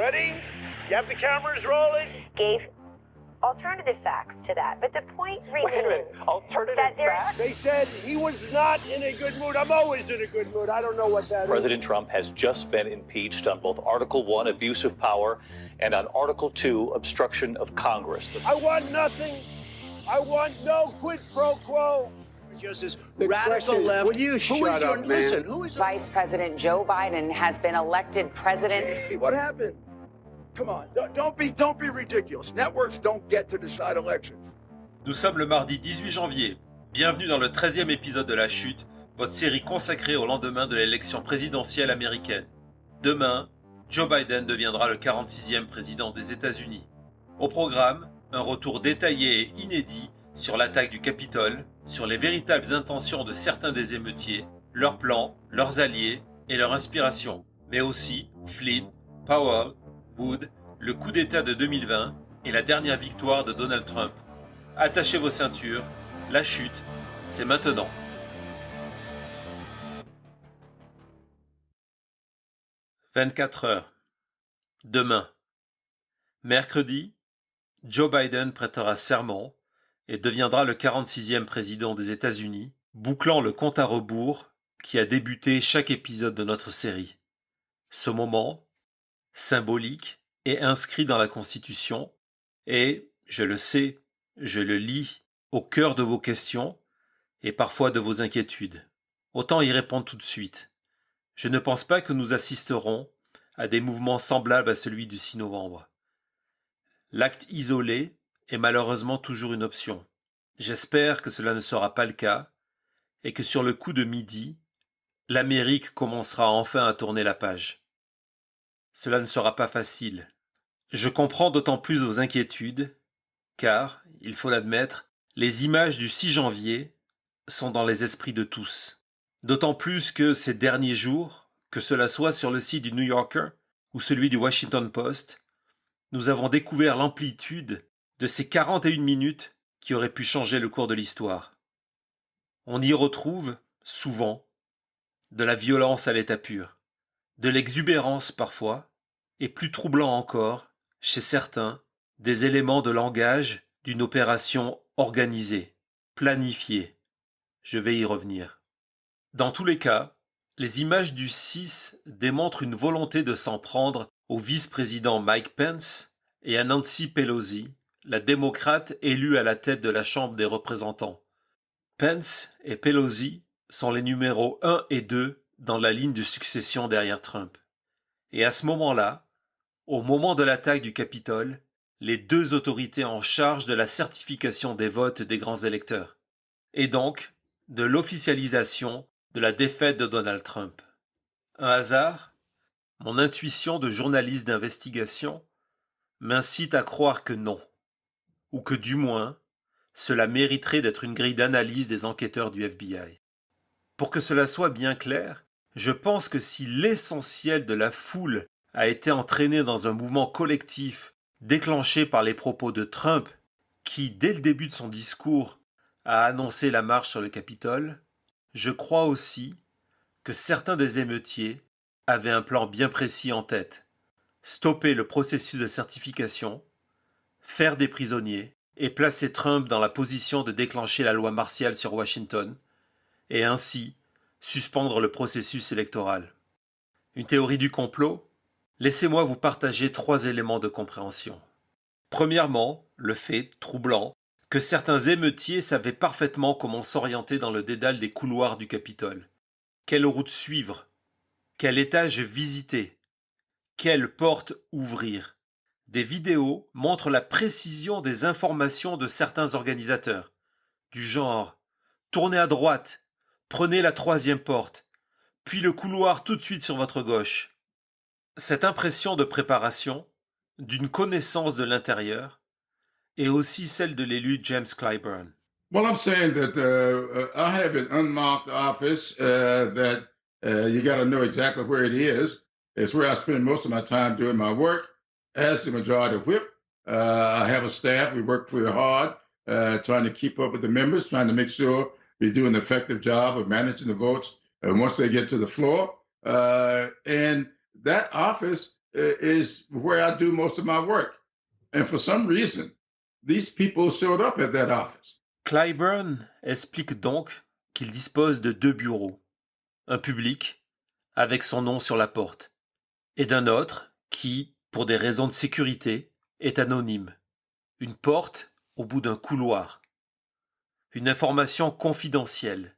Ready? You have the cameras rolling? Gave alternative facts to that, but the point remains Alternative that there's facts? They said he was not in a good mood. I'm always in a good mood. I don't know what that is. President Trump has just been impeached on both Article 1, abuse of power, and on Article 2, obstruction of Congress. I want nothing. I want no quid pro quo. Just this radical left. Will you shut up, man? Listen, who is Vice President Joe Biden has been elected president. Hey, what happened? Come on, don't be ridiculous. Networks don't get to decide elections. Nous sommes le mardi 18 janvier. Bienvenue dans le 13e épisode de La Chute, votre série consacrée au lendemain de l'élection présidentielle américaine. Demain, Joe Biden deviendra le 46e président des États-Unis. Au programme, un retour détaillé et inédit sur l'attaque du Capitole, sur les véritables intentions de certains des émeutiers, leurs plans, leurs alliés et leur inspiration, mais aussi Flynn, Powell, Wood, le coup d'État de 2020 et la dernière victoire de Donald Trump. Attachez vos ceintures, la chute, c'est maintenant. « 24 heures. Demain. Mercredi, Joe Biden prêtera serment et deviendra le 46e président des États-Unis, bouclant le compte à rebours qui a débuté chaque épisode de notre série. Ce moment, symbolique et inscrit dans la Constitution, est, je le sais, je le lis, au cœur de vos questions et parfois de vos inquiétudes. Autant y répondre tout de suite. Je ne pense pas que nous assisterons à des mouvements semblables à celui du 6 novembre. L'acte isolé est malheureusement toujours une option. J'espère que cela ne sera pas le cas et que sur le coup de midi, l'Amérique commencera enfin à tourner la page. Cela ne sera pas facile. Je comprends d'autant plus vos inquiétudes, car, il faut l'admettre, les images du 6 janvier sont dans les esprits de tous. D'autant plus que ces derniers jours, que cela soit sur le site du New Yorker ou celui du Washington Post, nous avons découvert l'amplitude de ces 41 minutes qui auraient pu changer le cours de l'histoire. On y retrouve, souvent, de la violence à l'état pur, de l'exubérance parfois, et plus troublant encore, chez certains, des éléments de langage d'une opération organisée, planifiée. Je vais y revenir. Dans tous les cas, les images du 6 démontrent une volonté de s'en prendre au vice-président Mike Pence et à Nancy Pelosi, la démocrate élue à la tête de la Chambre des représentants. Pence et Pelosi sont les numéros 1 et 2 dans la ligne de succession derrière Trump. Et à ce moment-là, au moment de l'attaque du Capitole, les deux autorités en charge de la certification des votes des grands électeurs, et donc de l'officialisation de la défaite de Donald Trump. Un hasard? Mon intuition de journaliste d'investigation m'incite à croire que non, ou que du moins, cela mériterait d'être une grille d'analyse des enquêteurs du FBI. Pour que cela soit bien clair, je pense que si l'essentiel de la foule a été entraîné dans un mouvement collectif déclenché par les propos de Trump, qui, dès le début de son discours, a annoncé la marche sur le Capitole, je crois aussi que certains des émeutiers avaient un plan bien précis en tête. Stopper le processus de certification, faire des prisonniers et placer Trump dans la position de déclencher la loi martiale sur Washington, et ainsi suspendre le processus électoral. Une théorie du complot? Laissez-moi vous partager 3 éléments de compréhension. Premièrement, le fait, troublant, que certains émeutiers savaient parfaitement comment s'orienter dans le dédale des couloirs du Capitole. Quelle route suivre? Quel étage visiter? Quelle porte ouvrir? Des vidéos montrent la précision des informations de certains organisateurs, du genre « Tournez à droite, prenez la 3e porte, puis le couloir tout de suite sur votre gauche ». Cette impression de préparation, d'une connaissance de l'intérieur, est aussi celle de l'élu James Clyburn. Well, I'm saying that I have an unmarked office that you got to know exactly where it is. It's where I spend most of my time doing my work as the majority whip. I have a staff. We work pretty hard trying to keep up with the members, trying to make sure we do an effective job of managing the votes once they get to the floor. And that office is where I do most of my work. And for some reason, these people showed up at that office. Clyburn explique donc qu'il dispose de 2 bureaux, un public, avec son nom sur la porte, et d'un autre qui, pour des raisons de sécurité, est anonyme, une porte au bout d'un couloir, une information confidentielle.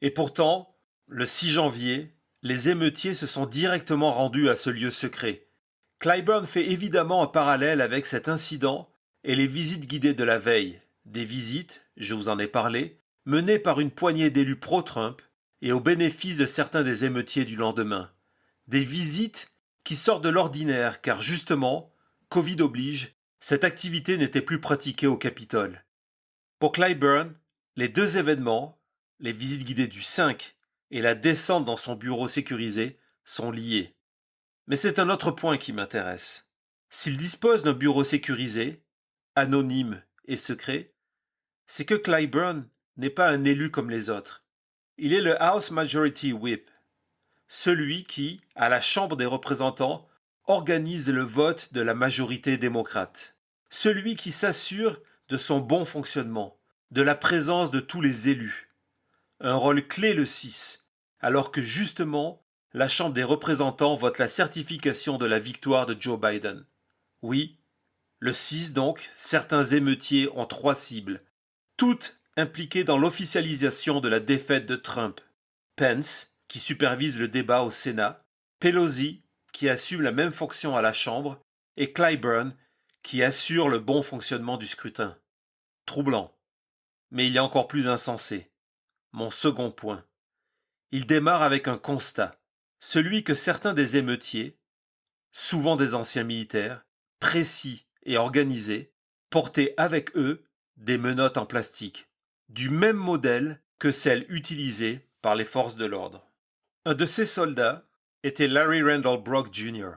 Et pourtant, le 6 janvier, les émeutiers se sont directement rendus à ce lieu secret. Clyburn fait évidemment un parallèle avec cet incident et les visites guidées de la veille, des visites, je vous en ai parlé, menées par une poignée d'élus pro-Trump et au bénéfice de certains des émeutiers du lendemain. Des visites qui sortent de l'ordinaire car justement, Covid oblige, cette activité n'était plus pratiquée au Capitole. Pour Clyburn, les 2 événements, les visites guidées du 5 et la descente dans son bureau sécurisé, sont liés. Mais c'est un autre point qui m'intéresse. S'il dispose d'un bureau sécurisé, anonyme et secret, c'est que Clyburn n'est pas un élu comme les autres. Il est le House Majority Whip, celui qui, à la Chambre des représentants, organise le vote de la majorité démocrate, celui qui s'assure de son bon fonctionnement, de la présence de tous les élus. Un rôle clé le 6, alors que justement, la Chambre des représentants vote la certification de la victoire de Joe Biden. Oui, le 6 donc, certains émeutiers ont 3 cibles, toutes impliquées dans l'officialisation de la défaite de Trump. Pence, qui supervise le débat au Sénat, Pelosi, qui assume la même fonction à la Chambre, et Clyburn, qui assure le bon fonctionnement du scrutin. Troublant. Mais il y a encore plus insensé. Mon second point. Il démarre avec un constat, celui que certains des émeutiers, souvent des anciens militaires, précis et organisés, portaient avec eux des menottes en plastique, du même modèle que celles utilisées par les forces de l'ordre. Un de ces soldats était Larry Randall Brock Jr.,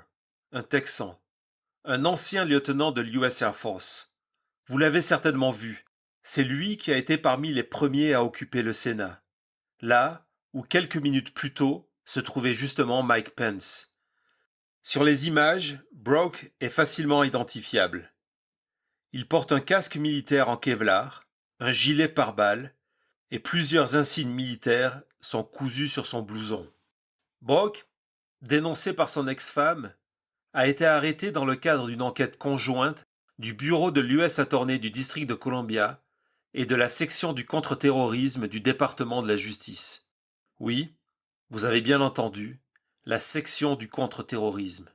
un Texan, un ancien lieutenant de l'US Air Force. Vous l'avez certainement vu, c'est lui qui a été parmi les premiers à occuper le Sénat, là où quelques minutes plus tôt se trouvait justement Mike Pence. Sur les images, Brock est facilement identifiable. Il porte un casque militaire en Kevlar, un gilet pare-balles, et plusieurs insignes militaires sont cousus sur son blouson. Brock, dénoncé par son ex-femme, a été arrêté dans le cadre d'une enquête conjointe du bureau de l'US Attorney du district de Columbia et de la section du contre-terrorisme du département de la justice. Oui, vous avez bien entendu, la section du contre-terrorisme.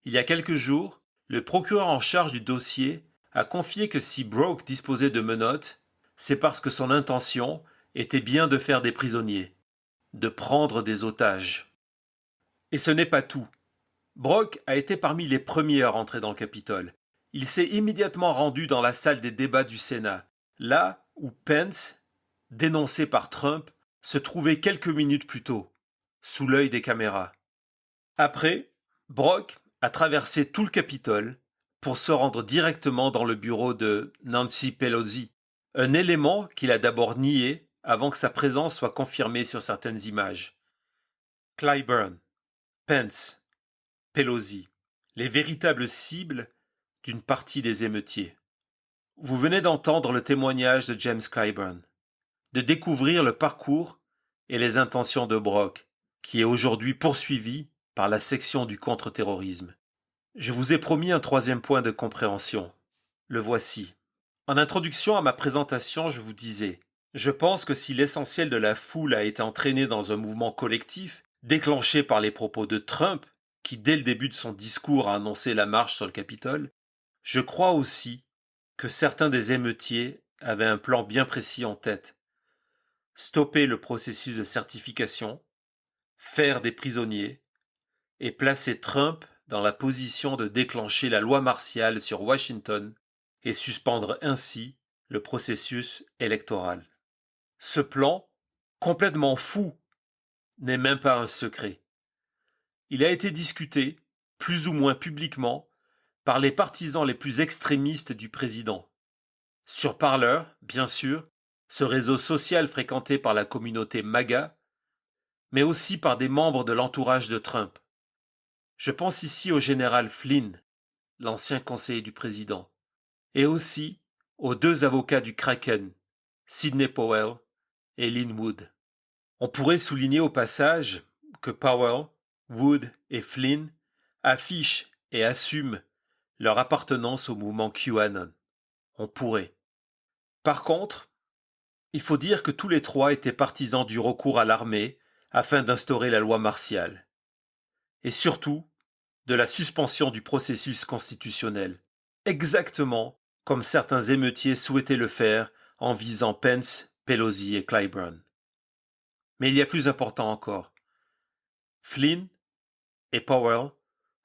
Il y a quelques jours, le procureur en charge du dossier a confié que si Brock disposait de menottes, c'est parce que son intention était bien de faire des prisonniers, de prendre des otages. Et ce n'est pas tout. Brock a été parmi les premiers à rentrer dans le Capitole. Il s'est immédiatement rendu dans la salle des débats du Sénat, là où Pence, dénoncé par Trump, se trouvait quelques minutes plus tôt, sous l'œil des caméras. Après, Brock a traversé tout le Capitole pour se rendre directement dans le bureau de Nancy Pelosi, un élément qu'il a d'abord nié avant que sa présence soit confirmée sur certaines images. Clyburn, Pence, Pelosi, les véritables cibles d'une partie des émeutiers. Vous venez d'entendre le témoignage de James Clyburn, de découvrir le parcours et les intentions de Brock, qui est aujourd'hui poursuivi par la section du contre-terrorisme. Je vous ai promis un 3e point de compréhension. Le voici. En introduction à ma présentation, je vous disais « Je pense que si l'essentiel de la foule a été entraîné dans un mouvement collectif, déclenché par les propos de Trump, qui dès le début de son discours a annoncé la marche sur le Capitole, je crois aussi que certains des émeutiers avaient un plan bien précis en tête. Stopper le processus de certification, faire des prisonniers et placer Trump dans la position de déclencher la loi martiale sur Washington et suspendre ainsi le processus électoral. Ce plan, complètement fou, n'est même pas un secret. Il a été discuté, plus ou moins publiquement, par les partisans les plus extrémistes du président. Sur Parler, bien sûr, ce réseau social fréquenté par la communauté MAGA, mais aussi par des membres de l'entourage de Trump. Je pense ici au général Flynn, l'ancien conseiller du président, et aussi aux 2 avocats du Kraken, Sidney Powell et Lynn Wood. On pourrait souligner au passage que Powell, Wood et Flynn affichent et assument leur appartenance au mouvement QAnon. On pourrait. Par contre, il faut dire que tous les 3 étaient partisans du recours à l'armée afin d'instaurer la loi martiale. Et surtout, de la suspension du processus constitutionnel, exactement comme certains émeutiers souhaitaient le faire en visant Pence, Pelosi et Clyburn. Mais il y a plus important encore. Flynn et Powell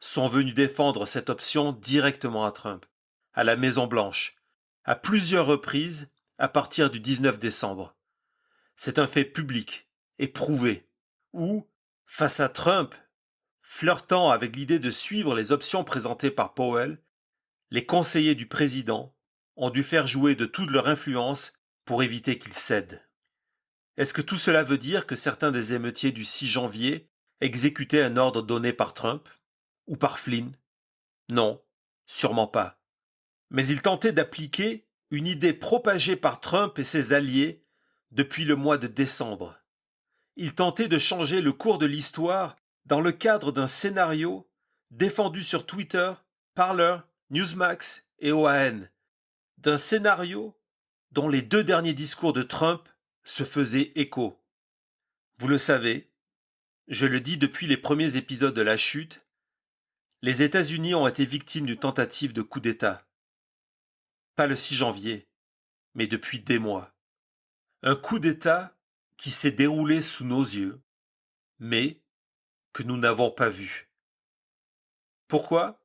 sont venus défendre cette option directement à Trump, à la Maison-Blanche, à plusieurs reprises à partir du 19 décembre. C'est un fait public et prouvé, où, face à Trump, flirtant avec l'idée de suivre les options présentées par Powell, les conseillers du président ont dû faire jouer de toute leur influence pour éviter qu'il cède. Est-ce que tout cela veut dire que certains des émeutiers du 6 janvier exécutaient un ordre donné par Trump ou par Flynn? Non, sûrement pas. Mais ils tentaient d'appliquer une idée propagée par Trump et ses alliés depuis le mois de décembre. Ils tentaient de changer le cours de l'histoire dans le cadre d'un scénario défendu sur Twitter, Parler, Newsmax et OAN, d'un scénario dont les 2 derniers discours de Trump se faisaient écho. Vous le savez, je le dis depuis les premiers épisodes de La Chute, les États-Unis ont été victimes d'une tentative de coup d'État. Pas le 6 janvier, mais depuis des mois. Un coup d'État qui s'est déroulé sous nos yeux, mais que nous n'avons pas vu. Pourquoi ?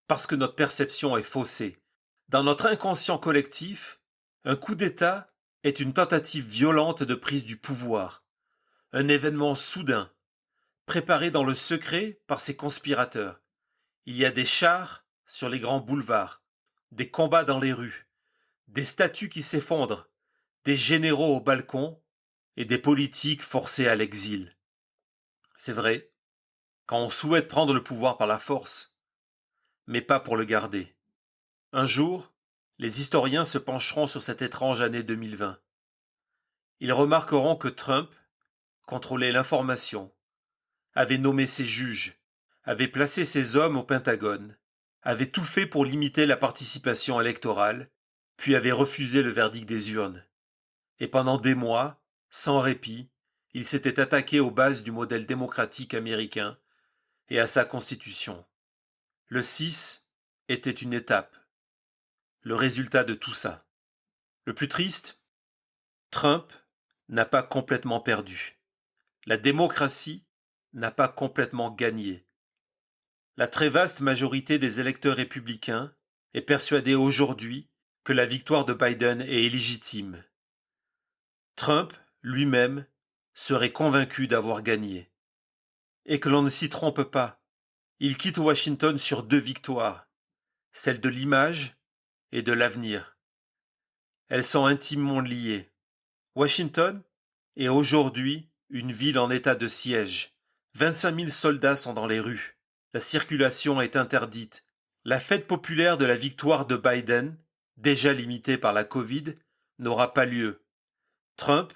Parce que notre perception est faussée. Dans notre inconscient collectif, un coup d'État est une tentative violente de prise du pouvoir, un événement soudain, préparé dans le secret par ses conspirateurs. Il y a des chars sur les grands boulevards, des combats dans les rues, des statues qui s'effondrent, des généraux au balcon et des politiques forcés à l'exil. C'est vrai, quand on souhaite prendre le pouvoir par la force, mais pas pour le garder. Un jour, les historiens se pencheront sur cette étrange année 2020. Ils remarqueront que Trump contrôlait l'information, avait nommé ses juges, avait placé ses hommes au Pentagone, avait tout fait pour limiter la participation électorale, puis avait refusé le verdict des urnes. Et pendant des mois, sans répit, il s'était attaqué aux bases du modèle démocratique américain et à sa constitution. Le 6 était une étape, le résultat de tout ça. Le plus triste, Trump n'a pas complètement perdu. La démocratie n'a pas complètement gagné. La très vaste majorité des électeurs républicains est persuadée aujourd'hui que la victoire de Biden est illégitime. Trump, lui-même, serait convaincu d'avoir gagné. Et que l'on ne s'y trompe pas. Il quitte Washington sur 2 victoires, celle de l'image et de l'avenir. Elles sont intimement liées. Washington est aujourd'hui une ville en état de siège. 25 000 soldats sont dans les rues. La circulation est interdite. La fête populaire de la victoire de Biden, déjà limitée par la Covid, n'aura pas lieu. Trump,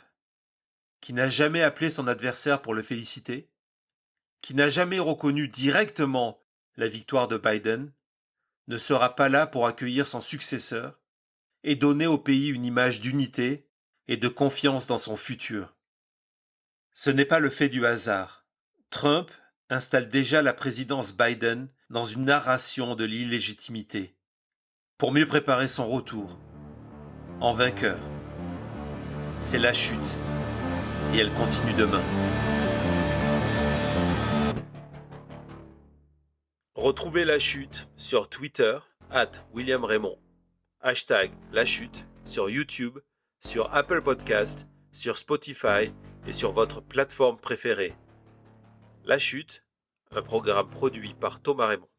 qui n'a jamais appelé son adversaire pour le féliciter, qui n'a jamais reconnu directement la victoire de Biden, ne sera pas là pour accueillir son successeur et donner au pays une image d'unité et de confiance dans son futur. Ce n'est pas le fait du hasard. Trump installe déjà la présidence Biden dans une narration de l'illégitimité, pour mieux préparer son retour, en vainqueur. C'est la chute, et elle continue demain. Retrouvez La Chute sur Twitter, @WilliamRaymond, #LaChute sur YouTube, sur Apple Podcast, sur Spotify et sur votre plateforme préférée. La Chute, un programme produit par Thomas Raymond.